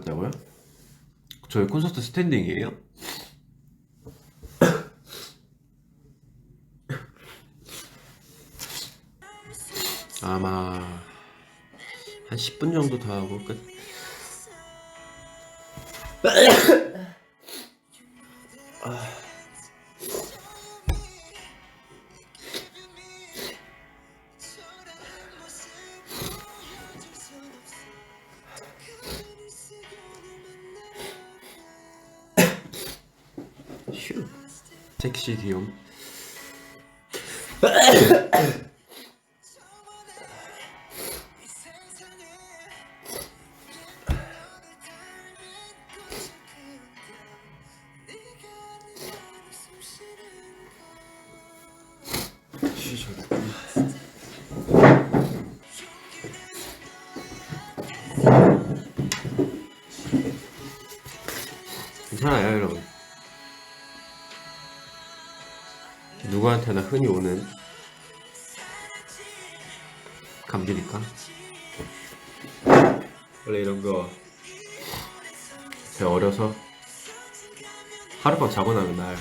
다고요? 저희 콘서트 스탠딩이에요? 아마 한 10분 정도 더 하고 끝. 휴. 섹시 귀염. 괜찮아요 여러분. 누구한테나 흔히 오는 감기니까. 원래 이런 거 제가 어려서 하룻밤 자고 나면 나요.